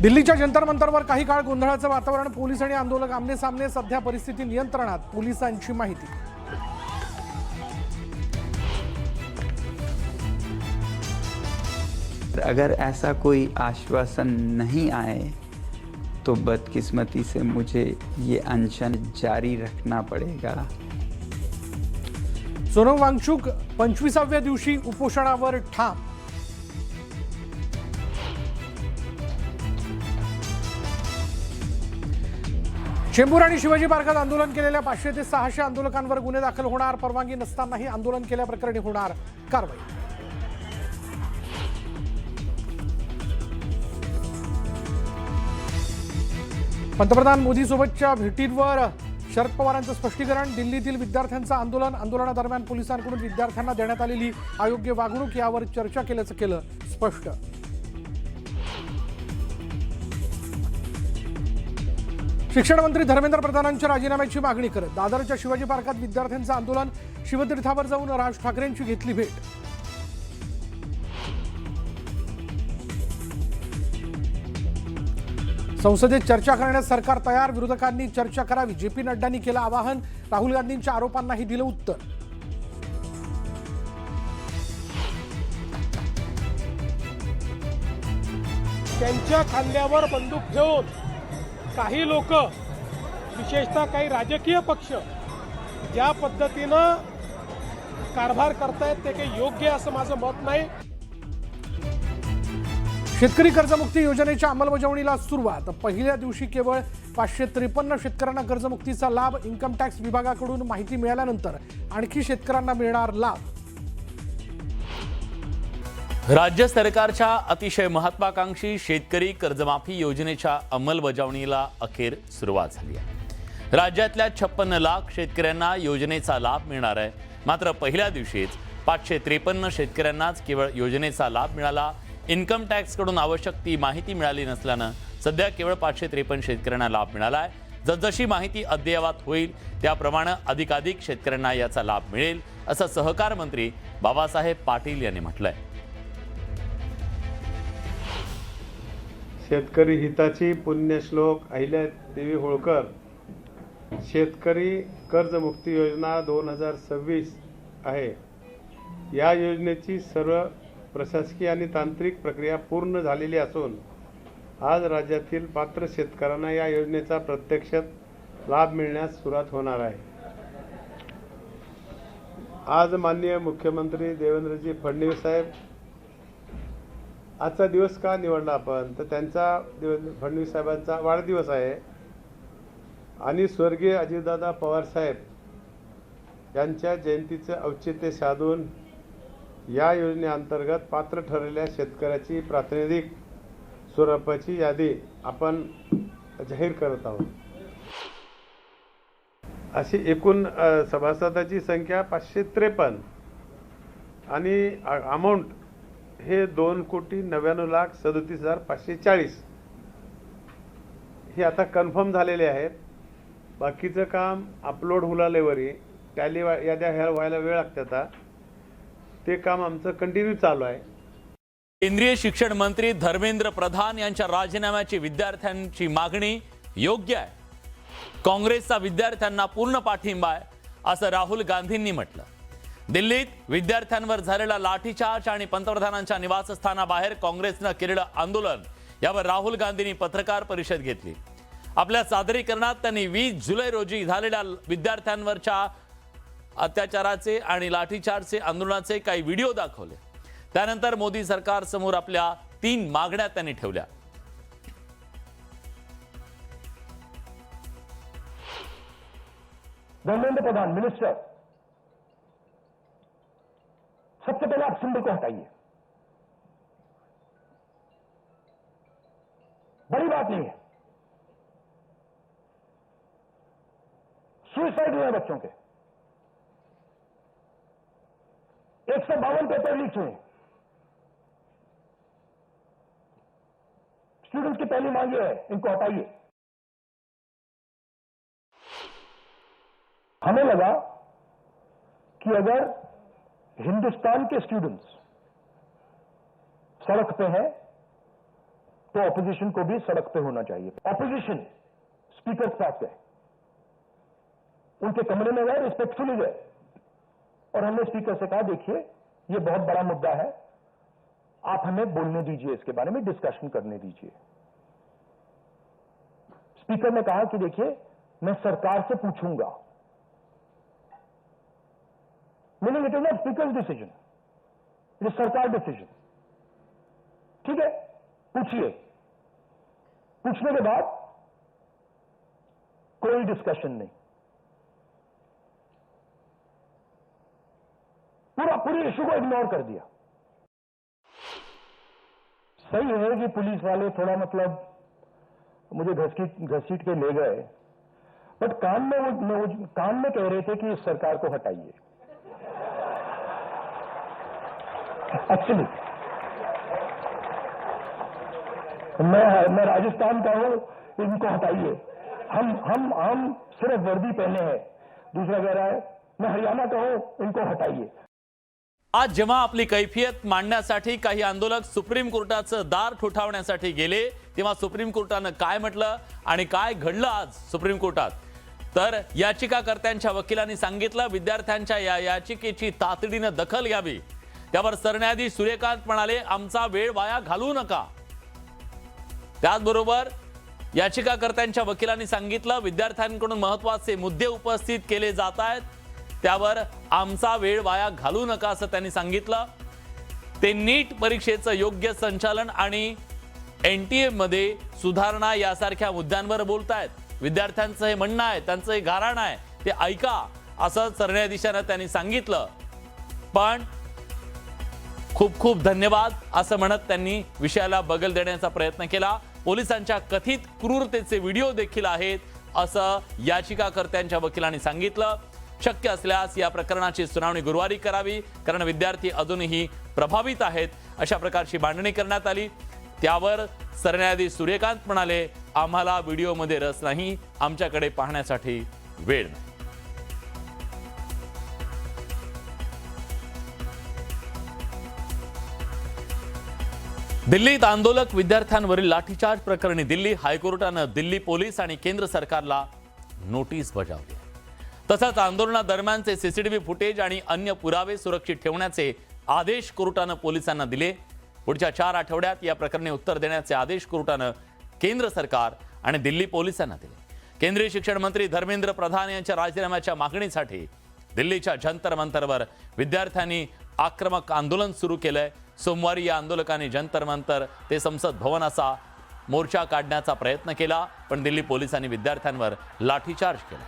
दिल्लीच्या जंतर मंतरवर काही काळ गोंधळाचं वातावरण, पोलीस आणि आंदोलक आमने सामने, सध्या परिस्थिती नियंत्रणात, पोलिसांची माहिती। अगर ऐसा कोई आश्वासन नहीं आए तो बदकिस्मती से मुझे ये अनशन जारी रखना पड़ेगा। सोनम वांगचुक 25व्या दिवशी उपोषणावर ठाम। चेंबूर आणि शिवाजी पार्कात आंदोलन केलेल्या 500 ते 600 आंदोलकांवर गुन्हे दाखल होणार, परवानगी नसतानाही आंदोलन केल्याप्रकरणी होणार कारवाई। पंतप्रधान मोदी सोबतच्या भेटीवर शरद पवारांचं स्पष्टीकरण, दिल्लीतील विद्यार्थ्यांचं आंदोलनादरम्यान पोलिसांकडून विद्यार्थ्यांना देण्यात आलेली अयोग्य वागणूक यावर चर्चा केल्याचं केलं स्पष्ट। शिक्षण मंत्री धर्मेंद्र प्रधानांच्या राजीनाम्याची मागणी करत दादरच्या शिवाजी पार्कात विद्यार्थ्यांचं आंदोलन, शिवतीर्थावर जाऊन राज ठाकरेंची घेतली भेट। संसदेत चर्चा करण्यास सरकार तयार, विरोधकांनी चर्चा करावी, जेपी नड्डांनी केलं आवाहन, राहुल गांधींच्या आरोपांनाही दिलं उत्तर। त्यांच्या खांद्यावर बंदूक ठेवून काही लोक, विशेषतः काही राजकीय पक्ष ज्या पद्धतीनं कारभार करतायत ते काही योग्य असं माझं मत नाही। शेतकरी कर्जमुक्ती योजनेच्या अंमलबजावणीला सुरुवात, पहिल्या दिवशी केवळ 553 शेतकऱ्यांना कर्जमुक्तीचा लाभ, इन्कम टॅक्स विभागाकडून माहिती मिळाल्यानंतर आणखी शेतकऱ्यांना मिळणार लाभ। राज्य सरकारच्या अतिशय महत्वाकांक्षी शेतकरी कर्जमाफी योजनेच्या अंमलबजावणीला अखेर सुरुवात झाली आहे। राज्यातल्या 56 लाख शेतकऱ्यांना योजनेचा लाभ मिळणार आहे। मात्र पहिल्या दिवशीच 553 शेतकऱ्यांनाच केवळ योजनेचा लाभ मिळाला। इन्कम टॅक्स कडून आवश्यक ती माहिती मिळाली नसल्यानं सध्या केवळ 553 शेतकऱ्यांना लाभ मिळाला आहे। जसजशी माहिती अद्ययावत होईल त्याप्रमाणे अधिकाधिक शेतकऱ्यांना याचा लाभ मिळेल, असं सहकार मंत्री बाबासाहेब पाटील यांनी म्हटलंय। शेतकरी हिताची पुण्यश्लोक अहिल्यादेवी होळकर शेतकरी कर्जमुक्ती योजना 2026 आहे। या योजनेची सर्व प्रशासकीय आणि तांत्रिक प्रक्रिया पूर्ण झालेली असून आज राज्यातील पात्र शेतकऱ्यांना या योजनेचा प्रत्यक्षात लाभ मिळण्यास सुरुवात होणार आहे। आज माननीय मुख्यमंत्री देवेंद्रजी फडणवीस साहेब, आजचा दिवस का निवडला आपण तर त्यांचा फडणवीस साहेबांचा वाढदिवस आहे आणि स्वर्गीय अजितदादा पवार साहेब यांच्या जयंतीचे औचित्य साधून या योजनेअंतर्गत पात्र ठरलेल्या शेतकऱ्याची प्रातिनिधिक स्वरूपाची यादी आपण जाहीर करत आहोत। अशी एकूण सभासदांची संख्या 553 आणि अमाऊंट हे 2,99,37,540 हे आता कन्फर्म झालेले आहेत। बाकीचं काम अपलोड हुलालेवरी टॅली याद्या व्हायला वेळ लागते, आता ते काम आमचं कंटिन्यू चालू आहे। केंद्रीय शिक्षण मंत्री धर्मेंद्र प्रधान यांच्या राजीनाम्याची विद्यार्थ्यांची मागणी योग्य आहे। काँग्रेसचा विद्यार्थ्यांना पूर्ण पाठिंबा आहे, असं राहुल गांधींनी म्हटलं। दिल्लीत विद्यार्थ्यांवर झालेला लाठीचार्ज आणि पंतप्रधानांच्या निवासस्थानाबाहेर काँग्रेसनं केलेलं आंदोलन यावर राहुल गांधींनी पत्रकार परिषद घेतली। आपल्या सादरीकरणात त्यांनी 20 जुलै रोजी झालेल्या विद्यार्थ्यांवरच्या अत्याचाराचे आणि लाठीचार्जचे आंदोलनाचे काही व्हिडिओ दाखवले। त्यानंतर मोदी सरकार समोर आपल्या 3 मागण्या त्यांनी ठेवल्या। धर्मेंद्र प्रधान मिनिस्टर, सबसे पहले आप सिंबल को हटाइए। बड़ी बात नहीं है, सुसाइड हुए बच्चों के 152 पेपर लीक हुए। स्टूडेंट्स की पहली मांग ये है, इनको हटाइए। हमें लगा कि अगर हिंदुस्तान के स्टूडेंट्स सड़क पे हैं तो ऑपोजिशन को भी सड़क पे होना चाहिए। ऑपोजिशन स्पीकर के पास गए, उनके कमरे में गए, रिस्पेक्टफुली गए, और हमने स्पीकर से कहा देखिए ये बहुत बड़ा मुद्दा है, आप हमें बोलने दीजिए, इसके बारे में डिस्कशन करने दीजिए। स्पीकर ने कहा कि देखिए मैं सरकार से पूछूंगा, meaning it is not speaker decision, it is सरकार डिसीजन। ठीक है, पूछिए। पूछने के बाद कोई डिस्कशन नहीं, पूरी इशू को इग्नोर कर दिया। सही है कि पुलिस वाले थोड़ा मतलब मुझे घसीट के ले गए, बट कान में कह रहे थे कि इस सरकार को हटाइए। एक्चुअली मैं राजस्थान का हूं, इनको हटाइए। हम सिर्फ वर्दी पहने हैं। दूसरा कह रहा है मैं हरियाणा का हूं, इनको हटाइए। आज जेव्हा आपली कैफियत मांडण्यासाठी काही आंदोलक सुप्रीम कोर्टाचं दार ठोठावण्यासाठी गेले, तेव्हा सुप्रीम कोर्टानं काय म्हटलं आणि काय घडलं आज सुप्रीम कोर्टात, तर याचिकाकर्त्यांच्या वकिलांनी सांगितलं विद्यार्थ्यांच्या या याचिकेची तातडीनं दखल घ्यावी। त्यावर सरन्यायाधीश सूर्यकांत म्हणाले आमचा वेळ वाया घालवू नका। त्याचबरोबर याचिकाकर्त्यांच्या वकिलांनी सांगितलं विद्यार्थ्यांकडून महत्त्वाचे मुद्दे उपस्थित केले जात आहेत, त्यावर आमचा वेळ वाया घालवू नका असं त्यांनी सांगितलं। ते नीट परीक्षेचं योग्य संचालन आणि एनटीए मध्ये सुधारणा यासारख्या मुद्द्यांवर बोलतायत। विद्यार्थ्यांचं हे म्हणणं आहे, त्यांचं हे गाऱ्हाण आहे, ते ऐका असं सरन्यायाधीशांना त्यांनी सांगितलं। पण खूप खूप धन्यवाद असं म्हणत त्यांनी विषयाला बगल देण्याचा प्रयत्न केला। पोलिसांच्या कथित क्रूरतेचे व्हिडिओ देखील आहेत असं याचिकाकर्त्यांच्या वकिलांनी सांगितलं। शक्य असल्यास या प्रकरणाची सुनावणी गुरुवारी करावी, कारण विद्यार्थी अजूनही प्रभावित आहेत अशा प्रकारची मांडणी करण्यात आली। त्यावर सरन्यायाधीश सूर्यकांत म्हणाले आम्हाला व्हिडिओमध्ये रस नाही, आमच्याकडे पाहण्यासाठी वेळ नाही। दिल्लीत आंदोलक विद्यार्थ्यांवरील लाठीचार्ज प्रकरणी दिल्ली हायकोर्टानं दिल्ली पोलीस आणि केंद्र सरकारला नोटीस बजावली आहे। तसंच आंदोलनादरम्यानचे सीसीटीव्ही फुटेज आणि अन्य पुरावे सुरक्षित ठेवण्याचे आदेश कोर्टानं पोलिसांना दिले। पुढच्या 4 आठवड्यात या प्रकरणी उत्तर देण्याचे आदेश कोर्टानं केंद्र सरकार आणि दिल्ली पोलिसांना दिले। केंद्रीय शिक्षण मंत्री धर्मेंद्र प्रधान यांच्या राजीनाम्याच्या मागणीसाठी दिल्लीच्या जंतर मंतरवर विद्यार्थ्यांनी आक्रमक आंदोलन सुरू केलंय। सोमवारी या आंदोलकांनी जंतर मंतर ते संसद भवन असा मोर्चा काढण्याचा प्रयत्न केला, पण दिल्ली पोलिसांनी विद्यार्थ्यांवर लाठीचार्ज केला।